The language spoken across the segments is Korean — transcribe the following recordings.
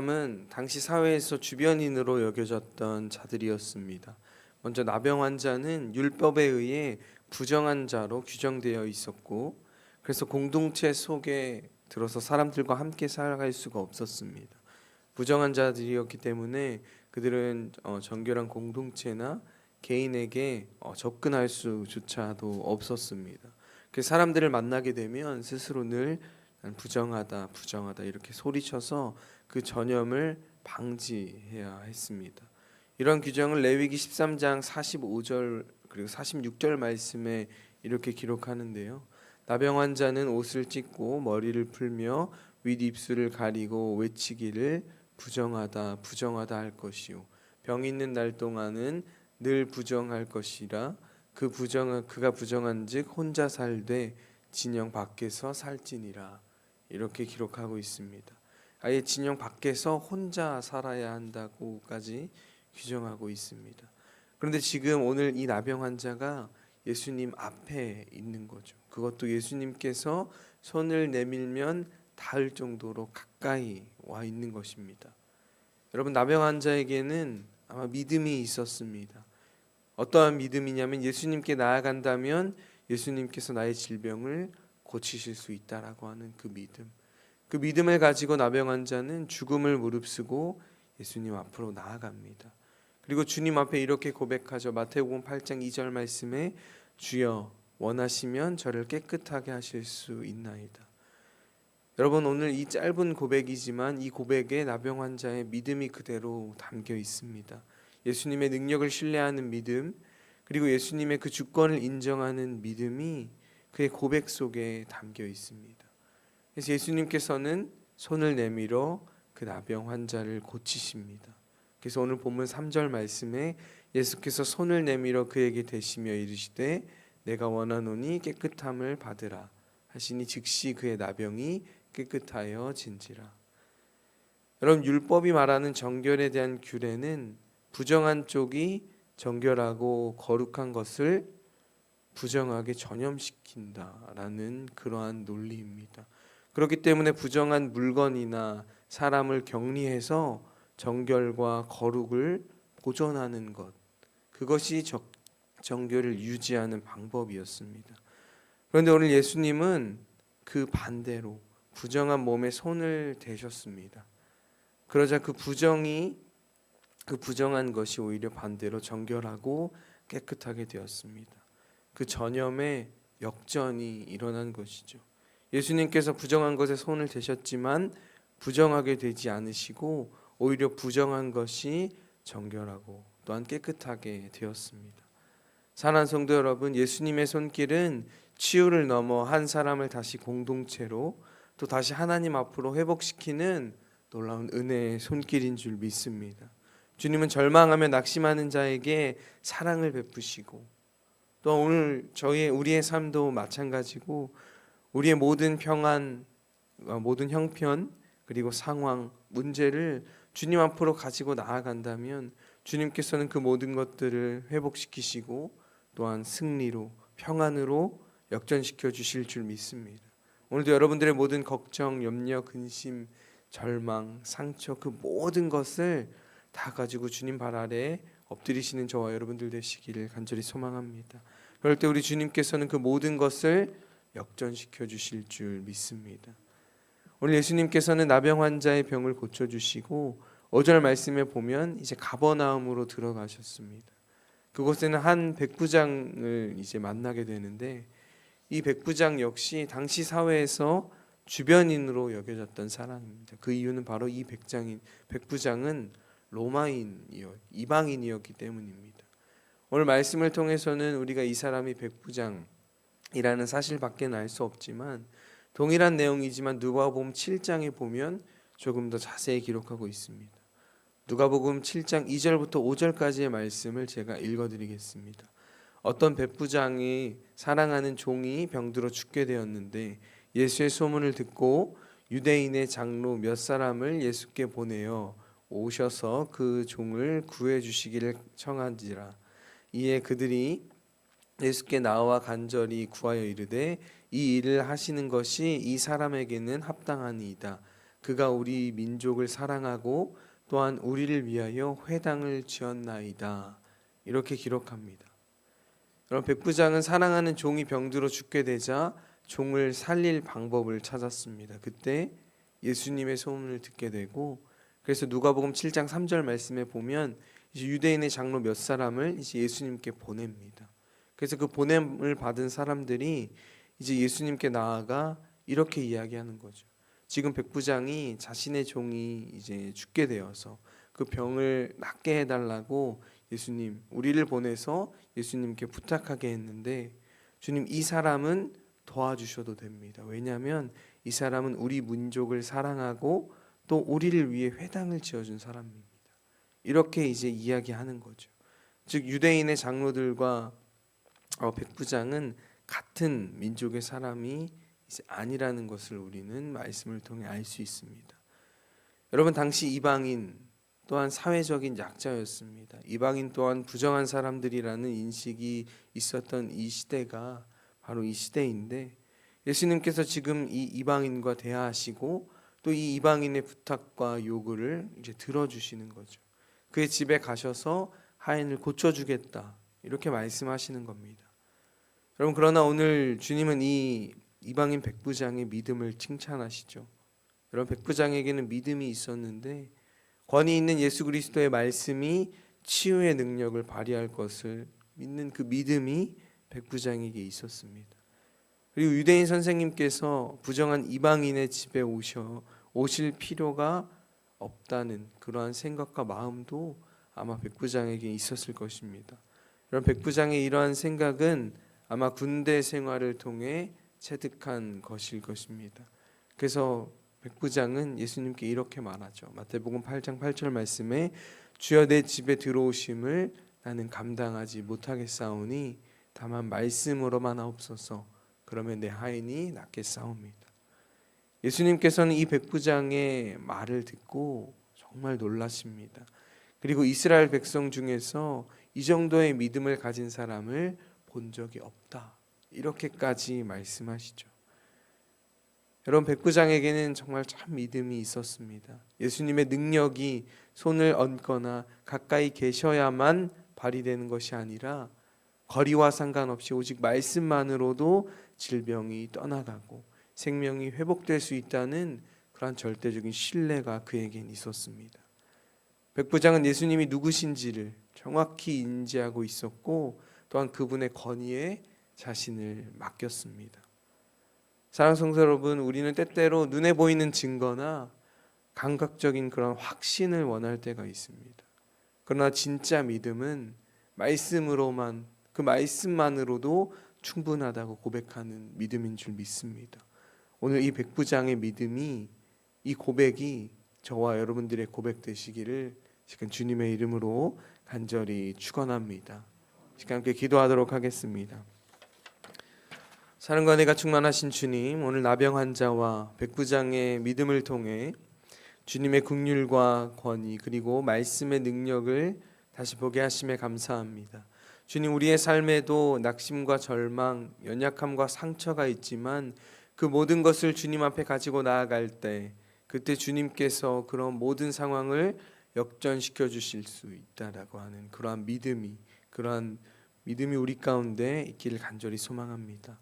사람은 당시 사회에서 주변인으로 여겨졌던 자들이었습니다. 먼저 나병 환자는 율법에 의해 부정한 자로 규정되어 있었고, 그래서 공동체 속에 들어서 사람들과 함께 살아갈 수가 없었습니다. 부정한 자들이었기 때문에 그들은 정결한 공동체나 개인에게 접근할 수조차도 없었습니다. 그 사람들을 만나게 되면 스스로 늘 난 부정하다, 부정하다 이렇게 소리쳐서 그 전염을 방지해야 했습니다. 이런 규정을 레위기 13장 45절 그리고 46절 말씀에 이렇게 기록하는데요. 나병 환자는 옷을 찢고 머리를 풀며 윗입술을 가리고 외치기를 부정하다, 부정하다 할 것이요. 병 있는 날 동안은 늘 부정할 것이라 그가 부정한즉 혼자 살되 진영 밖에서 살지니라. 이렇게 기록하고 있습니다. 아예 진영 밖에서 혼자 살아야 한다고까지 규정하고 있습니다. 그런데 지금 오늘 이 나병 환자가 예수님 앞에 있는 거죠. 그것도 예수님께서 손을 내밀면 닿을 정도로 가까이 와 있는 것입니다. 여러분, 나병 환자에게는 아마 믿음이 있었습니다. 어떠한 믿음이냐면 예수님께 나아간다면 예수님께서 나의 질병을 고치실 수 있다라고 하는 그 믿음. 그 믿음을 가지고 나병 환자는 죽음을 무릅쓰고 예수님 앞으로 나아갑니다. 그리고 주님 앞에 이렇게 고백하죠. 마태복음 8장 2절 말씀에 주여 원하시면 저를 깨끗하게 하실 수 있나이다. 여러분, 오늘 이 짧은 고백이지만 이 고백에 나병 환자의 믿음이 그대로 담겨 있습니다. 예수님의 능력을 신뢰하는 믿음, 그리고 예수님의 그 주권을 인정하는 믿음이 그의 고백 속에 담겨 있습니다. 그래서 예수님께서는 손을 내밀어 그 나병 환자를 고치십니다. 그래서 오늘 본문 3절 말씀에 예수께서 손을 내밀어 그에게 대시며 이르시되 내가 원하노니 깨끗함을 받으라 하시니 즉시 그의 나병이 깨끗하여 진지라. 여러분, 율법이 말하는 정결에 대한 규례는 부정한 쪽이 정결하고 거룩한 것을 부정하게 전염시킨다라는 그러한 논리입니다. 그렇기 때문에 부정한 물건이나 사람을 격리해서 정결과 거룩을 보존하는 것, 그것이 정결을 유지하는 방법이었습니다. 그런데 오늘 예수님은 그 반대로 부정한 몸에 손을 대셨습니다. 그러자 그 부정한 것이 오히려 반대로 정결하고 깨끗하게 되었습니다. 그 전염의 역전이 일어난 것이죠. 예수님께서 부정한 것에 손을 대셨지만 부정하게 되지 않으시고 오히려 부정한 것이 정결하고 또한 깨끗하게 되었습니다. 사랑하는 성도 여러분, 예수님의 손길은 치유를 넘어 한 사람을 다시 공동체로 또 다시 하나님 앞으로 회복시키는 놀라운 은혜의 손길인 줄 믿습니다. 주님은 절망하며 낙심하는 자에게 사랑을 베푸시고 또 오늘 우리의 삶도 마찬가지고 우리의 모든 평안, 모든 형편 그리고 상황, 문제를 주님 앞으로 가지고 나아간다면 주님께서는 그 모든 것들을 회복시키시고 또한 승리로 평안으로 역전시켜 주실 줄 믿습니다. 오늘도 여러분들의 모든 걱정, 염려, 근심, 절망, 상처 그 모든 것을 다 가지고 주님 발 아래에 엎드리시는 저와 여러분들 되시기를 간절히 소망합니다. 그럴 때 우리 주님께서는 그 모든 것을 역전시켜 주실 줄 믿습니다. 오늘 예수님께서는 나병 환자의 병을 고쳐주시고 5절 말씀에 보면 이제 가버나움으로 들어가셨습니다. 그곳에는 한 백부장을 이제 만나게 되는데 이 백부장 역시 당시 사회에서 주변인으로 여겨졌던 사람입니다. 그 이유는 바로 이 백부장은 이방인이었기 때문입니다. 오늘 말씀을 통해서는 우리가 이 사람이 백부장이라는 사실밖에 알 수 없지만 동일한 내용이지만 누가복음 7장에 보면 조금 더 자세히 기록하고 있습니다. 누가복음 7장 2절부터 5절까지의 말씀을 제가 읽어드리겠습니다. 어떤 백부장이 사랑하는 종이 병들어 죽게 되었는데 예수의 소문을 듣고 유대인의 장로 몇 사람을 예수께 보내어 오셔서 그 종을 구해 주시기를 청한지라. 이에 그들이 예수께 나와 간절히 구하여 이르되 이 일을 하시는 것이 이 사람에게는 합당하니이다. 그가 우리 민족을 사랑하고 또한 우리를 위하여 회당을 지었나이다. 이렇게 기록합니다. 여러분, 백부장은 사랑하는 종이 병들어 죽게 되자 종을 살릴 방법을 찾았습니다. 그때 예수님의 소문을 듣게 되고, 그래서 누가복음 7장 3절 말씀에 보면 이제 유대인의 장로 몇 사람을 이제 예수님께 보냅니다. 그래서 그 보냄을 받은 사람들이 이제 예수님께 나아가 이렇게 이야기하는 거죠. 지금 백부장이 자신의 종이 이제 죽게 되어서 그 병을 낫게 해달라고 예수님, 우리를 보내서 예수님께 부탁하게 했는데, 주님, 이 사람은 도와주셔도 됩니다. 왜냐하면 이 사람은 우리 민족을 사랑하고 또 우리를 위해 회당을 지어준 사람입니다. 이렇게 이제 이야기하는 거죠. 즉 유대인의 장로들과 백부장은 같은 민족의 사람이 이제 아니라는 것을 우리는 말씀을 통해 알 수 있습니다. 여러분, 당시 이방인 또한 사회적인 약자였습니다. 이방인 또한 부정한 사람들이라는 인식이 있었던 이 시대가 바로 이 시대인데, 예수님께서 지금 이 이방인과 대화하시고 또 이 이방인의 부탁과 요구를 이제 들어주시는 거죠. 그의 집에 가셔서 하인을 고쳐주겠다, 이렇게 말씀하시는 겁니다. 여러분, 그러나 오늘 주님은 이 이방인 백부장의 믿음을 칭찬하시죠. 여러분, 백부장에게는 믿음이 있었는데 권위 있는 예수 그리스도의 말씀이 치유의 능력을 발휘할 것을 믿는 그 믿음이 백부장에게 있었습니다. 그리고 유대인 선생님께서 부정한 이방인의 집에 오실 필요가 없다는 그러한 생각과 마음도 아마 백부장에게 있었을 것입니다. 여러분, 백부장의 이러한 생각은 아마 군대 생활을 통해 체득한 것일 것입니다. 그래서 백부장은 예수님께 이렇게 말하죠. 마태복음 8장 8절 말씀에 주여 내 집에 들어오심을 나는 감당하지 못하겠사오니 다만 말씀으로만 하옵소서. 그러면 내 하인이 낫겠사옵니다. 예수님께서는 이 백부장의 말을 듣고 정말 놀라십니다. 그리고 이스라엘 백성 중에서 이 정도의 믿음을 가진 사람을 본 적이 없다, 이렇게까지 말씀하시죠. 여러분, 백부장에게는 정말 참 믿음이 있었습니다. 예수님의 능력이 손을 얹거나 가까이 계셔야만 발휘되는 것이 아니라 거리와 상관없이 오직 말씀만으로도 질병이 떠나가고 생명이 회복될 수 있다는 그러한 절대적인 신뢰가 그에겐 있었습니다. 백부장은 예수님이 누구신지를 정확히 인지하고 있었고 또한 그분의 권위에 자신을 맡겼습니다. 사랑하는 성도 여러분, 우리는 때때로 눈에 보이는 증거나 감각적인 그런 확신을 원할 때가 있습니다. 그러나 진짜 믿음은 말씀으로만, 그 말씀만으로도 충분하다고 고백하는 믿음인 줄 믿습니다. 오늘 이 백부장의 믿음이, 이 고백이 저와 여러분들의 고백 되시기를 지금 주님의 이름으로 간절히 축원합니다. 시간 함께 기도하도록 하겠습니다. 사랑과 은혜가 충만하신 주님, 오늘 나병 환자와 백부장의 믿음을 통해 주님의 긍휼과 권위 그리고 말씀의 능력을 다시 보게 하심에 감사합니다. 주님, 우리의 삶에도 낙심과 절망, 연약함과 상처가 있지만 그 모든 것을 주님 앞에 가지고 나아갈 때 그때 주님께서 그런 모든 상황을 역전시켜 주실 수 있다라고 하는 그러한 믿음이 우리 가운데 있기를 간절히 소망합니다.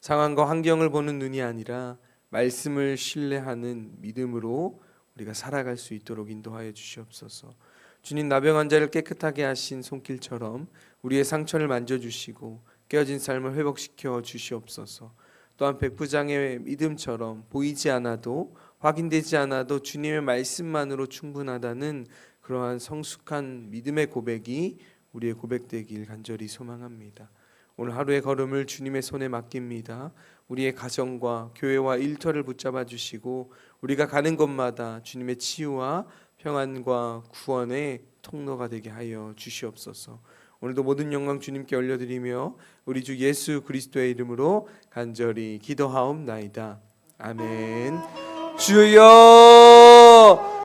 상황과 환경을 보는 눈이 아니라 말씀을 신뢰하는 믿음으로 우리가 살아갈 수 있도록 인도하여 주시옵소서. 주님, 나병 환자를 깨끗하게 하신 손길처럼 우리의 상처를 만져주시고 깨어진 삶을 회복시켜 주시옵소서. 또한 백부장의 믿음처럼 보이지 않아도 확인되지 않아도 주님의 말씀만으로 충분하다는 그러한 성숙한 믿음의 고백이 우리의 고백되길 간절히 소망합니다. 오늘 하루의 걸음을 주님의 손에 맡깁니다. 우리의 가정과 교회와 일터를 붙잡아 주시고 우리가 가는 곳마다 주님의 치유와 평안과 구원의 통로가 되게 하여 주시옵소서. 오늘도 모든 영광 주님께 올려드리며 우리 주 예수 그리스도의 이름으로 간절히 기도하옵나이다. 아멘. 주여